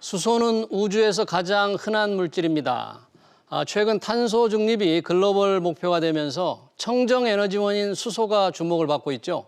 수소는 우주에서 가장 흔한 물질입니다. 최근 탄소 중립이 글로벌 목표가 되면서 청정 에너지원인 수소가 주목을 받고 있죠.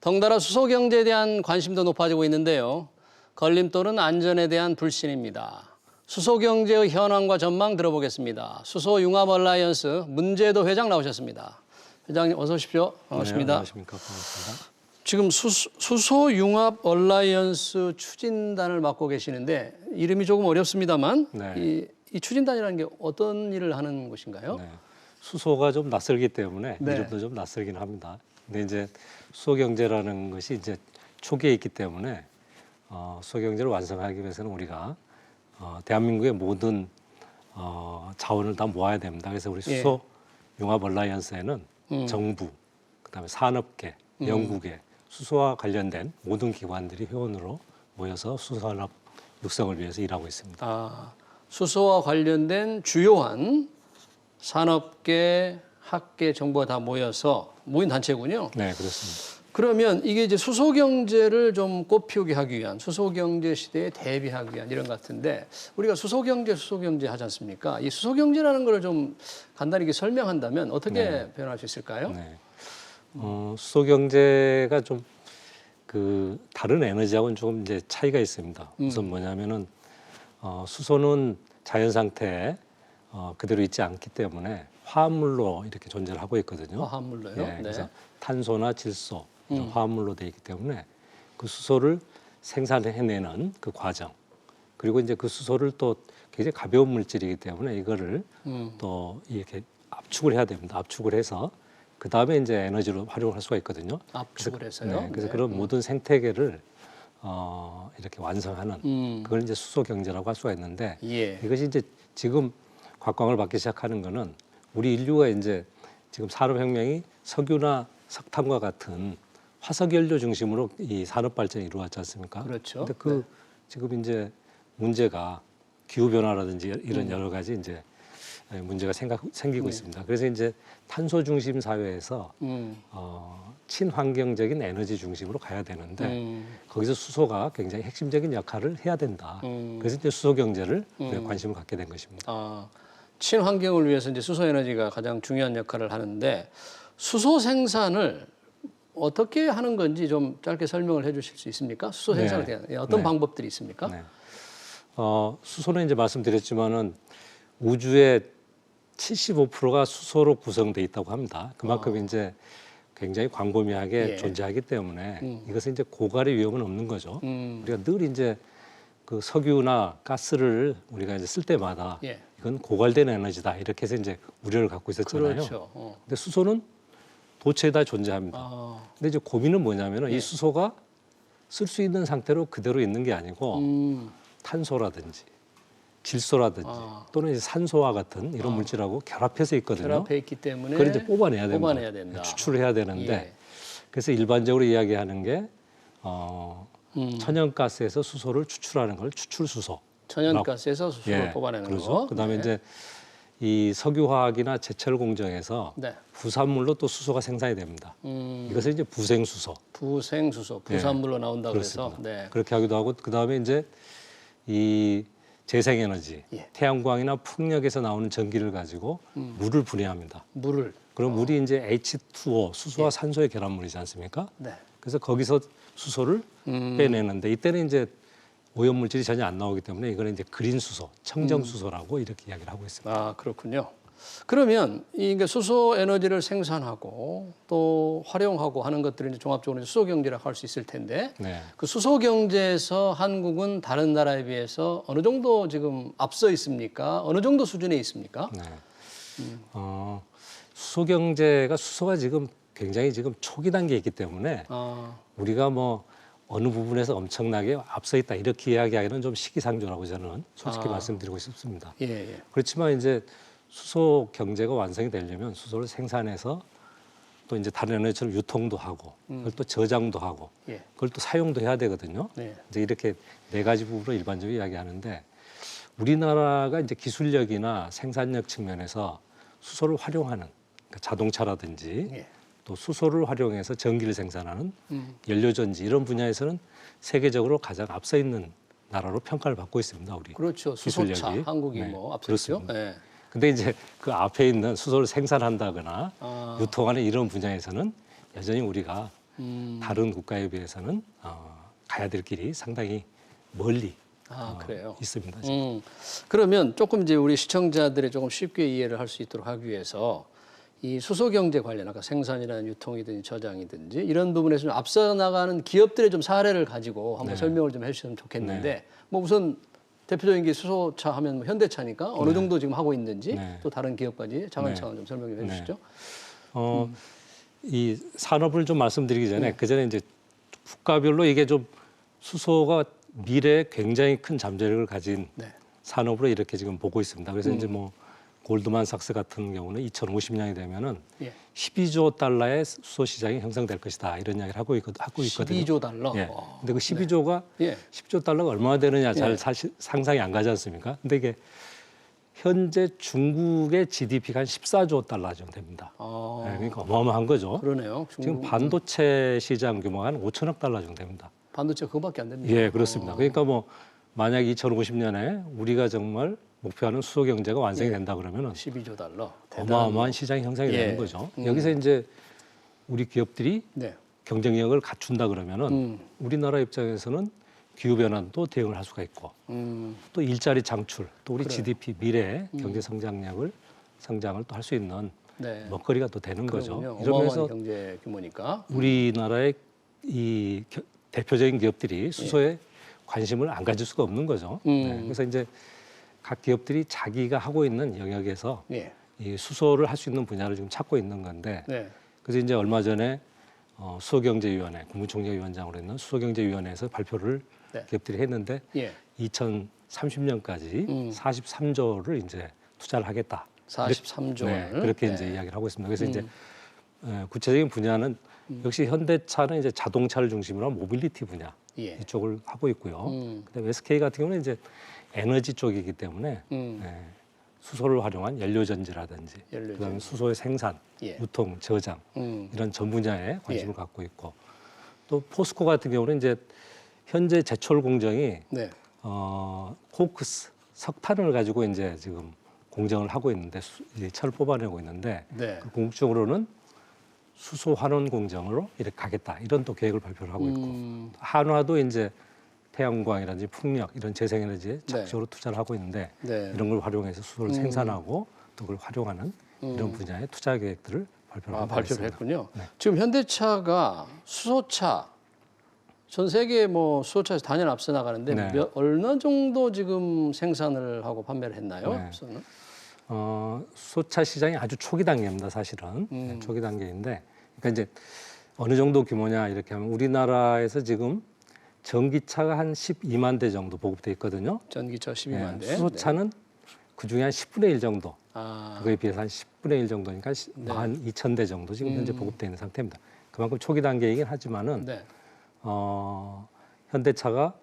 덩달아 수소 경제에 대한 관심도 높아지고 있는데요. 걸림돌은 안전에 대한 불신입니다. 수소 경제의 현황과 전망 들어보겠습니다. 수소 융합 얼라이언스 문재도 회장 나오셨습니다. 회장님 어서 오십시오. 반갑습니다. 네, 안녕하십니까. 반갑습니다. 지금 수소 융합 얼라이언스 추진단을 맡고 계시는데 이름이 조금 어렵습니다만 네. 이 추진단이라는 게 어떤 일을 하는 곳인가요? 네. 수소가 좀 낯설기 때문에 네. 이름도 좀 낯설긴 합니다. 근데 이제 수소 경제라는 것이 이제 초기에 있기 때문에 수소 경제를 완성하기 위해서는 우리가 대한민국의 모든 자원을 다 모아야 됩니다. 그래서 우리 수소 융합 얼라이언스에는 정부, 그다음에 산업계, 연구계, 수소와 관련된 모든 기관들이 회원으로 모여서 수소산업 육성을 위해서 일하고 있습니다. 수소와 관련된 주요한 산업계, 학계, 정부가 다 모인 단체군요. 네, 그렇습니다. 그러면 이게 이제 수소 경제를 좀 꽃피우게 하기 위한 수소 경제 시대에 대비하기 위한 이런 것 같은데 우리가 수소 경제 하지 않습니까? 이 수소 경제라는 걸 좀 간단히 설명한다면 어떻게 표현할 수 있을까요? 네. 수소 경제가 좀 다른 에너지하고는 조금 이제 차이가 있습니다. 우선 뭐냐면은 수소는 자연 상태에 그대로 있지 않기 때문에 화합물로 이렇게 존재를 하고 있거든요. 화합물로요? 네, 그래서 탄소나 질소 이런 화합물로 되어 있기 때문에 그 수소를 생산해내는 그 과정 그리고 이제 그 수소를 또 굉장히 가벼운 물질이기 때문에 이거를 또 이렇게 압축을 해야 됩니다. 압축을 해서 그 다음에 이제 에너지로 활용할 수가 있거든요. 압축을 해서요? 네, 그래서 그런 모든 생태계를 이렇게 완성하는 그걸 이제 수소 경제라고 할 수가 있는데 이것이 이제 지금 곽광을 받기 시작하는 거는 우리 인류가 이제 지금 산업혁명이 석유나 석탄과 같은 화석연료 중심으로 이 산업 발전이 이루어졌지 않습니까? 그렇죠. 근데 지금 이제 문제가 기후 변화라든지 이런 여러 가지 이제 문제가 생기고 있습니다. 그래서 이제 탄소 중심 사회에서 친환경적인 에너지 중심으로 가야 되는데 거기서 수소가 굉장히 핵심적인 역할을 해야 된다. 그래서 이제 수소 경제를 관심을 갖게 된 것입니다. 친환경을 위해서 이제 수소 에너지가 가장 중요한 역할을 하는데 수소 생산을 어떻게 하는 건지 좀 짧게 설명을 해주실 수 있습니까? 수소 생산에 대한 어떤 방법들이 있습니까? 네. 수소는 이제 말씀드렸지만은 우주의 75%가 수소로 구성돼 있다고 합니다. 그만큼 이제 굉장히 광범위하게 존재하기 때문에 이것은 이제 고갈의 위험은 없는 거죠. 우리가 늘 이제 그 석유나 가스를 우리가 이제 쓸 때마다 이건 고갈된 에너지다 이렇게 해서 이제 우려를 갖고 있었잖아요. 그렇죠. 근데 수소는 도처에 다 존재합니다. 근데 이제 고민은 뭐냐면은 이 수소가 쓸 수 있는 상태로 그대로 있는 게 아니고 탄소라든지 질소라든지 또는 이제 산소와 같은 이런 물질하고 결합해서 있거든요. 결합해 있기 때문에 그걸 이제 뽑아내야 됩니다. 된다. 추출을 해야 되는데 그래서 일반적으로 이야기하는 게 천연가스에서 수소를 추출하는 걸 추출수소. 천연가스에서 수소를 뽑아내는 그렇죠. 거. 그다음에 이제 이 석유화학이나 제철 공정에서 부산물로 또 수소가 생산이 됩니다. 이것을 이제 부생수소. 부산물로 나온다 그래서 그렇게 하기도 하고 그다음에 이제 이 재생에너지, 태양광이나 풍력에서 나오는 전기를 가지고 물을 분해합니다. 그럼 물이 이제 H2O, 수소와 산소의 결합물이지 않습니까? 그래서 거기서 수소를 빼내는데 이때는 이제 오염물질이 전혀 안 나오기 때문에 이거는 이제 그린 수소, 청정 수소라고 이렇게 이야기를 하고 있습니다. 그렇군요. 그러면 이게 수소 에너지를 생산하고 또 활용하고 하는 것들을 이제 종합적으로 수소 경제라고 할 수 있을 텐데 그 수소 경제에서 한국은 다른 나라에 비해서 어느 정도 지금 앞서 있습니까? 어느 정도 수준에 있습니까? 수소 경제가 수소가 지금 굉장히 지금 초기 단계에 있기 때문에 우리가 뭐 어느 부분에서 엄청나게 앞서 있다 이렇게 이야기하기는 좀 시기상조라고 저는 솔직히 말씀드리고 싶습니다. 그렇지만 이제 수소 경제가 완성이 되려면 수소를 생산해서 또 이제 다른 에너지처럼 유통도 하고 그걸 또 저장도 하고 그걸 또 사용도 해야 되거든요. 이제 이렇게 네 가지 부분으로 일반적으로 이야기하는데 우리나라가 이제 기술력이나 생산력 측면에서 수소를 활용하는 그러니까 자동차라든지 또 수소를 활용해서 전기를 생산하는 연료전지 이런 분야에서는 세계적으로 가장 앞서 있는 나라로 평가를 받고 있습니다. 우리 그렇죠. 수소차 기술력이. 한국이 네, 뭐 앞서죠. 그렇습니다. 네. 근데 이제 그 앞에 있는 수소를 생산한다거나 유통하는 이런 분야에서는 여전히 우리가 다른 국가에 비해서는 가야 될 길이 상당히 멀리 그래요. 있습니다. 그러면 조금 이제 우리 시청자들이 조금 쉽게 이해를 할 수 있도록 하기 위해서 이 수소 경제 관련 아까 생산이나 유통이든지 저장이든지 이런 부분에서 좀 앞서 나가는 기업들의 좀 사례를 가지고 한번 설명을 좀 해주시면 좋겠는데 뭐 우선 대표적인 게 수소차 하면 뭐 현대차니까 어느 정도 지금 하고 있는지 또 다른 기업까지 차근차근 좀 설명 좀 해주시죠. 이 산업을 좀 말씀드리기 전에 그 전에 이제 국가별로 이게 좀 수소가 미래에 굉장히 큰 잠재력을 가진 산업으로 이렇게 지금 보고 있습니다. 그래서 이제 뭐 골드만삭스 같은 경우는 2050년이 되면은 12조 달러의 수소 시장이 형성될 것이다 이런 이야기를 하고 있거든요. 12조 달러. 예. 근데 그 12조가 10조 달러가 얼마나 되느냐 잘 사실 상상이 안 가지 않습니까? 근데 이게 현재 중국의 GDP가 한 14조 달러 정도 됩니다. 네, 그러니까 어마어마한 거죠. 그러네요. 지금 반도체 시장 규모가 한 5천억 달러 정도 됩니다. 반도체 그거밖에 안 됩니다. 예, 그렇습니다. 그러니까 뭐 만약 2050년에 우리가 정말 목표하는 수소 경제가 완성이 된다 그러면은 12조 달러. 어마어마한 시장 형성이 되는 거죠. 여기서 이제 우리 기업들이 경쟁력을 갖춘다 그러면은 우리나라 입장에서는 기후 변화도 대응을 할 수가 있고 또 일자리 창출, 또 우리 GDP 미래 경제 성장을 또 할 수 있는 먹거리가 또 되는 거죠. 이러면서 경제 규모니까 우리나라의 이 대표적인 기업들이 수소에 관심을 안 가질 수가 없는 거죠. 그래서 이제 각 기업들이 자기가 하고 있는 영역에서 이 수소를 할 수 있는 분야를 지금 찾고 있는 건데 그래서 이제 얼마 전에 수소경제위원회 국무총리위원장으로 있는 수소경제위원회에서 발표를 기업들이 했는데 2030년까지 43조를 이제 투자를 하겠다. 43조를 그렇게 이제 이야기를 하고 있습니다. 그래서 이제 구체적인 분야는 역시 현대차는 이제 자동차를 중심으로 한 모빌리티 분야 이쪽을 하고 있고요. 그다음에 SK 같은 경우는 이제 에너지 쪽이기 때문에 수소를 활용한 연료전지라든지 그다음에 수소의 생산, 유통, 저장 이런 전 분야에 관심을 갖고 있고 또 포스코 같은 경우는 이제 현재 제철 공정이 코크스 석탄을 가지고 이제 지금 공정을 하고 있는데 이제 철을 뽑아내고 있는데 그 궁극적으로는 수소 환원 공정으로 이렇게 가겠다 이런 또 계획을 발표를 하고 있고 한화도 이제 태양광이라든지 풍력 이런 재생에너지에 적극적으로 투자를 하고 있는데 이런 걸 활용해서 수소를 생산하고 또 그걸 활용하는 이런 분야의 투자 계획들을 발표를 했군요. 지금 현대차가 수소차 전 세계 뭐 수소차에서 단연 앞서 나가는데 얼마 정도 지금 생산을 하고 판매를 했나요? 수소차 시장이 아주 초기 단계입니다, 사실은. 초기 단계인데, 그러니까 이제 어느 정도 규모냐 이렇게 하면 우리나라에서 지금 전기차가 한 12만 대 정도 보급돼 있거든요. 전기차 12만 대. 수소차는 그 중에 한 10분의 1 정도. 그거에 비해서 한 10분의 1 정도니까 12,000대 정도 지금 현재 보급돼 있는 상태입니다. 그만큼 초기 단계이긴 하지만은 현대차가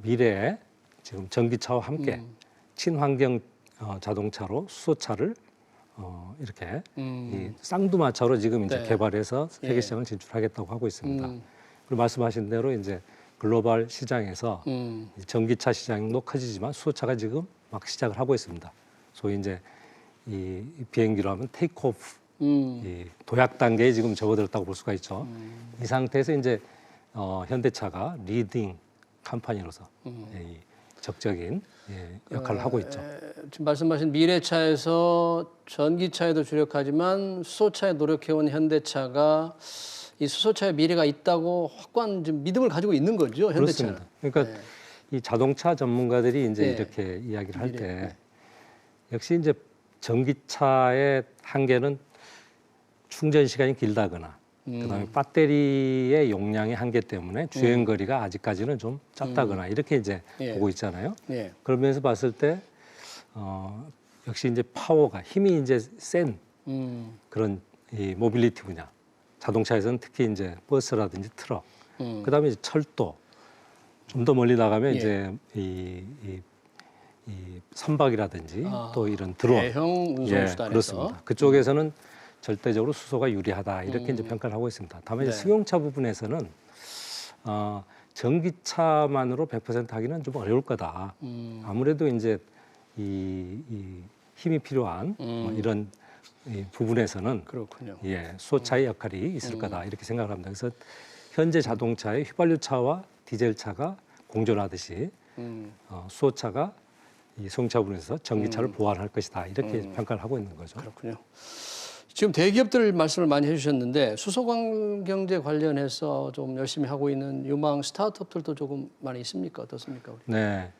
미래에 지금 전기차와 함께 친환경 자동차로 수소차를 이렇게 이 쌍두마차로 지금 이제 개발해서 세계 시장을 진출하겠다고 하고 있습니다. 그리고 말씀하신 대로 이제 글로벌 시장에서 전기차 시장도 커지지만 수소차가 지금 막 시작을 하고 있습니다. 소위 이제 이 비행기로 하면 테이크오프 이 도약 단계에 지금 접어들었다고 볼 수가 있죠. 이 상태에서 이제 현대차가 리딩 컴퍼니로서 이 적적인 역할을 하고 있죠. 지금 말씀하신 미래차에서 전기차에도 주력하지만 수소차에 노력해온 현대차가 이 수소차에 미래가 있다고 확고한 지금 믿음을 가지고 있는 거죠, 현대차는. 그렇습니다. 그러니까 이 자동차 전문가들이 이제 이렇게 이야기를 할 때 역시 이제 전기차의 한계는 충전 시간이 길다거나 그다음에 배터리의 용량의 한계 때문에 주행 거리가 아직까지는 좀 짧다거나 이렇게 이제 보고 있잖아요. 그러면서 봤을 때 역시 이제 파워가 힘이 이제 센 그런 이 모빌리티 분야, 자동차에서는 특히 이제 버스라든지 트럭, 그다음에 이제 철도, 좀 더 멀리 나가면 이제 이 선박이라든지 또 이런 드론, 대형 운송수단에서 그렇습니다. 그쪽에서는 절대적으로 수소가 유리하다 이렇게 이제 평가를 하고 있습니다. 다만 이제 승용차 부분에서는 전기차만으로 100% 하기는 좀 어려울 거다. 아무래도 이제 이 힘이 필요한 뭐 이런 이 부분에서는 그렇군요. 예, 수소차의 역할이 있을 거다 이렇게 생각을 합니다. 그래서 현재 자동차의 휘발유차와 디젤차가 공존하듯이 수소차가 이 수용차 부분에서 전기차를 보완할 것이다 이렇게 평가를 하고 있는 거죠. 그렇군요. 지금 대기업들 말씀을 많이 해주셨는데 수소 경제 관련해서 좀 열심히 하고 있는 유망 스타트업들도 조금 많이 있습니까? 어떻습니까? 우리? 네.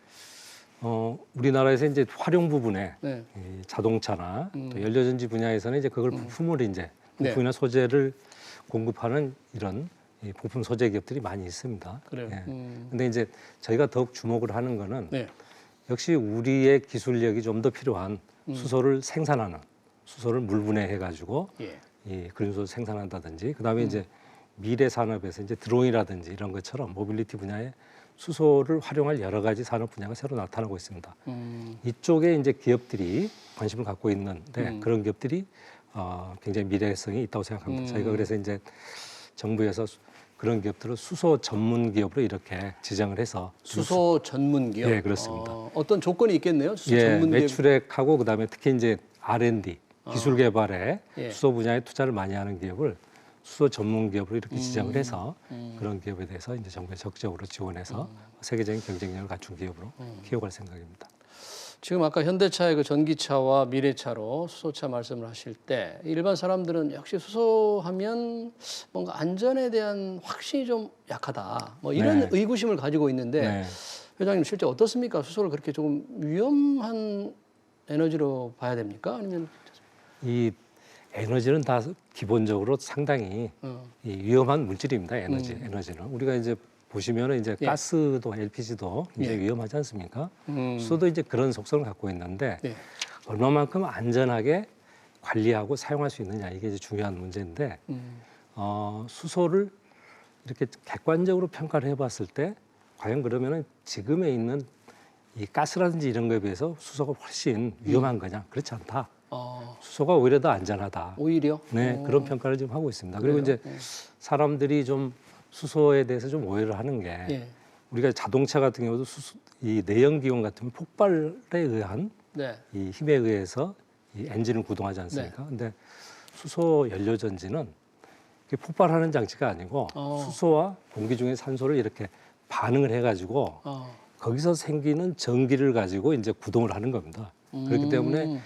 우리나라에서 이제 활용 부분에 네. 이 자동차나 또 연료전지 분야에서는 이제 그걸 부품을 이제 네. 부품이나 소재를 공급하는 이런 이 부품 소재 기업들이 많이 있습니다. 그래요. 예. 근데 이제 저희가 더욱 주목을 하는 거는 네. 역시 우리의 기술력이 좀 더 필요한 수소를 생산하는 수소를 물분해해 가지고 예. 이 그린수소 생산한다든지 그다음에 이제 미래 산업에서 이제 드론이라든지 이런 것처럼 모빌리티 분야에 수소를 활용할 여러 가지 산업 분야가 새로 나타나고 있습니다. 이쪽에 이제 기업들이 관심을 갖고 있는데 그런 기업들이 굉장히 미래성이 있다고 생각합니다. 저희가 그래서 이제 정부에서 그런 기업들을 수소 전문 기업으로 이렇게 지정을 해서 수소 전문 기업. 예, 그렇습니다. 어떤 조건이 있겠네요. 수소 예, 전문 기업. 매출액하고 그다음에 특히 이제 R&D 기술 개발에 예. 수소 분야에 투자를 많이 하는 기업을 수소 전문 기업으로 이렇게 지정을 해서 그런 기업에 대해서 이제 정부에 적극적으로 지원해서 세계적인 경쟁력을 갖춘 기업으로 키워갈 생각입니다. 지금 아까 현대차의 그 전기차와 미래차로 수소차 말씀을 하실 때 일반 사람들은 역시 수소하면 뭔가 안전에 대한 확신이 좀 약하다. 뭐 이런 네. 의구심을 가지고 있는데 네. 회장님 실제 어떻습니까? 수소를 그렇게 조금 위험한 에너지로 봐야 됩니까? 아니면 이 에너지는 다 기본적으로 상당히 이 위험한 물질입니다. 에너지는 우리가 이제 보시면은 이제 예. 가스도 LPG도 굉장히 위험하지 않습니까? 수소도 이제 그런 속성을 갖고 있는데 네. 얼마만큼 안전하게 관리하고 사용할 수 있느냐 이게 이제 중요한 문제인데 수소를 이렇게 객관적으로 평가를 해봤을 때 과연 그러면은 지금에 있는 이 가스라든지 이런 거에 비해서 수소가 훨씬 위험한 거냐? 그렇지 않다. 수소가 오히려 더 안전하다. 오히려 네, 그런 평가를 지금 하고 있습니다. 그리고 이제 사람들이 좀 수소에 대해서 좀 오해를 하는 게 예. 우리가 자동차 같은 경우도 이 내연기관 같은 폭발에 의한 네. 이 힘에 의해서 이 엔진을 구동하지 않습니까? 근데 수소 연료전지는 이게 폭발하는 장치가 아니고 수소와 공기 중의 산소를 이렇게 반응을 해가지고 거기서 생기는 전기를 가지고 이제 구동을 하는 겁니다. 그렇기 때문에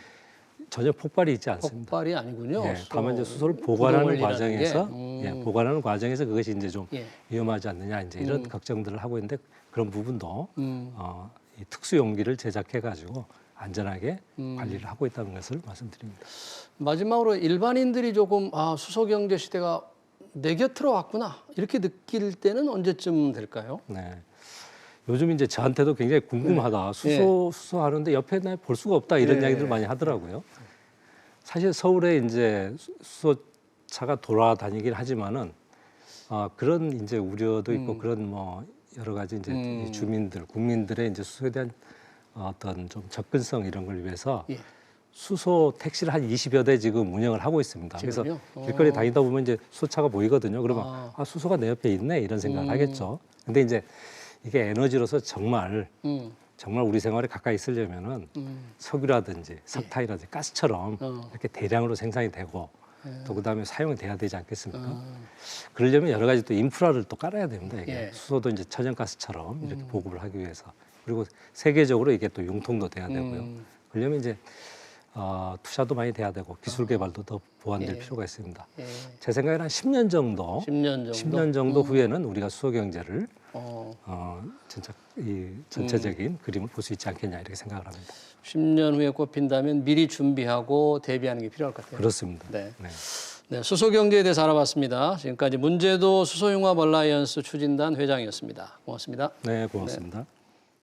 전혀 폭발이 있지 않습니다. 폭발이 아니군요. 예, 다만 이제 수소를 보관하는 과정에서 게. 보관하는 과정에서 그것이 이제 좀 예. 위험하지 않느냐 이제 이런 걱정들을 하고 있는데 그런 부분도 이 특수 용기를 제작해 가지고 안전하게 관리를 하고 있다는 것을 말씀드립니다. 마지막으로 일반인들이 조금 수소 경제 시대가 내 곁으로 왔구나 이렇게 느낄 때는 언제쯤 될까요? 네. 요즘 이제 저한테도 굉장히 궁금하다. 수소 하는데 옆에 나 볼 수가 없다 이런 이야기들 많이 하더라고요. 사실 서울에 이제 수소차가 돌아다니긴 하지만은 그런 이제 우려도 있고 그런 뭐 여러 가지 이제 이 국민들의 이제 수소에 대한 어떤 좀 접근성 이런 걸 위해서 수소 택시를 한 20여 대 지금 운영을 하고 있습니다. 지금요? 그래서 길거리 다니다 보면 이제 수소차가 보이거든요. 그러면 수소가 내 옆에 있네 이런 생각을 하겠죠. 근데 이제 이게 에너지로서 정말 우리 생활에 가까이 있으려면은 석유라든지 석탄이라든지 가스처럼 이렇게 대량으로 생산이 되고 또 그다음에 사용이 돼야 되지 않겠습니까? 그러려면 여러 가지 또 인프라를 또 깔아야 됩니다. 이게 수소도 이제 천연가스처럼 이렇게 보급을 하기 위해서 그리고 세계적으로 이게 또 융통도 돼야 되고요. 그러려면 이제 투자도 많이 돼야 되고 기술 개발도 더 보완될 필요가 있습니다. 제 생각에는 한 10년 정도 10년 정도 후에는 우리가 수소 경제를 진짜 이 전체적인 그림을 볼 수 있지 않겠냐 이렇게 생각을 합니다. 10년 후에 꼽힌다면 미리 준비하고 대비하는 게 필요할 것 같아요. 그렇습니다. 네. 네, 수소 경제에 대해서 알아봤습니다. 지금까지 문제도 수소융합 얼라이언스 추진단 회장이었습니다. 고맙습니다. 네, 고맙습니다. 네.